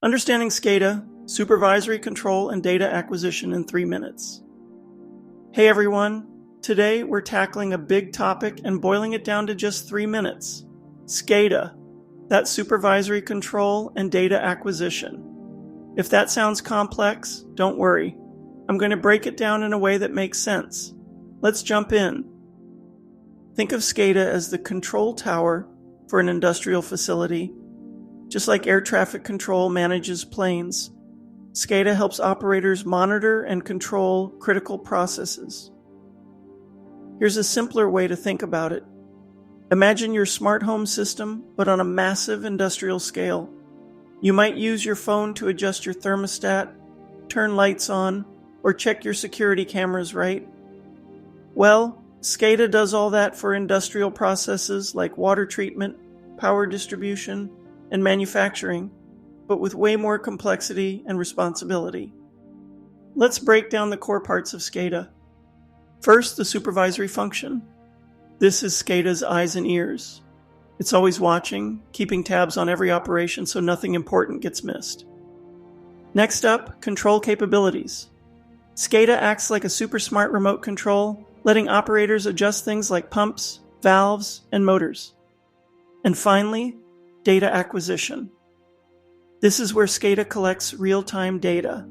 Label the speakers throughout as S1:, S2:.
S1: Understanding Scada, supervisory control and data acquisition in 3 minutes. Hey everyone, today we're tackling a big topic and boiling it down to just 3 minutes. Scada, that's supervisory control and data acquisition. If that sounds complex, don't worry. I'm going to break it down in a way that makes sense. Let's jump in. Think of Scada as the control tower for an industrial facility. Just like air traffic control manages planes, Scada helps operators monitor and control critical processes. Here's a simpler way to think about it. Imagine your smart home system, but on a massive industrial scale. You might use your phone to adjust your thermostat, turn lights on, or check your security cameras, right? Well, Scada does all that for industrial processes like water treatment, power distribution, and manufacturing, but with way more complexity and responsibility. Let's break down the core parts of Scada. First, the supervisory function. This is Scada's eyes and ears. It's always watching, keeping tabs on every operation so nothing important gets missed. Next up, control capabilities. Scada acts like a super smart remote control, letting operators adjust things like pumps, valves, and motors. And finally, data acquisition. This is where Scada collects real-time data,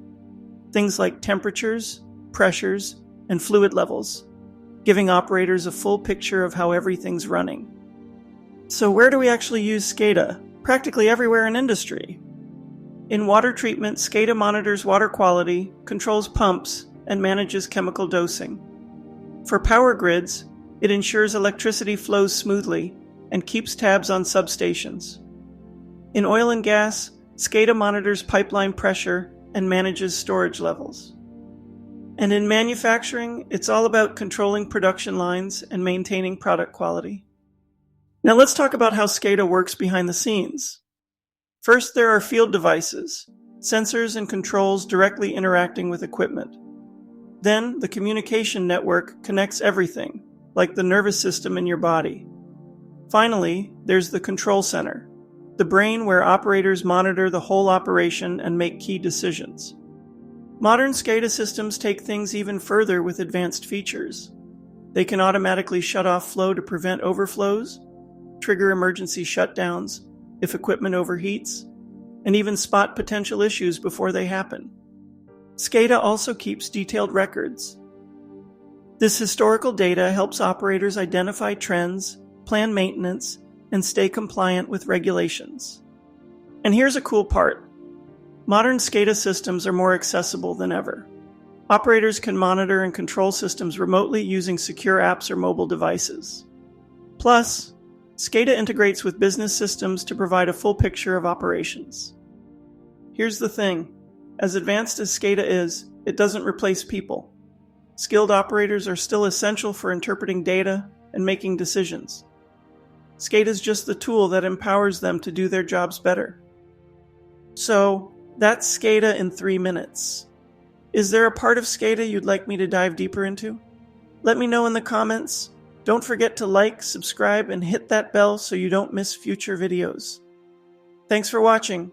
S1: things like temperatures, pressures, and fluid levels, giving operators a full picture of how everything's running. So where do we actually use Scada? Practically everywhere in industry. In water treatment, Scada monitors water quality, controls pumps, and manages chemical dosing. For power grids, it ensures electricity flows smoothly and keeps tabs on substations. In oil and gas, Scada monitors pipeline pressure and manages storage levels. And in manufacturing, it's all about controlling production lines and maintaining product quality. Now let's talk about how Scada works behind the scenes. First, there are field devices, sensors and controls directly interacting with equipment. Then, the communication network connects everything, like the nervous system in your body. Finally, there's the control center, the brain where operators monitor the whole operation and make key decisions. Modern Scada systems take things even further with advanced features. They can automatically shut off flow to prevent overflows, trigger emergency shutdowns if equipment overheats, and even spot potential issues before they happen. Scada also keeps detailed records. This historical data helps operators identify trends, plan maintenance, and stay compliant with regulations. And here's a cool part. Modern Scada systems are more accessible than ever. Operators can monitor and control systems remotely using secure apps or mobile devices. Plus, Scada integrates with business systems to provide a full picture of operations. Here's the thing. As advanced as Scada is, it doesn't replace people. Skilled operators are still essential for interpreting data and making decisions. Scada is just the tool that empowers them to do their jobs better. So, that's Scada in 3 minutes. Is there a part of Scada you'd like me to dive deeper into? Let me know in the comments. Don't forget to like, subscribe, and hit that bell so you don't miss future videos. Thanks for watching.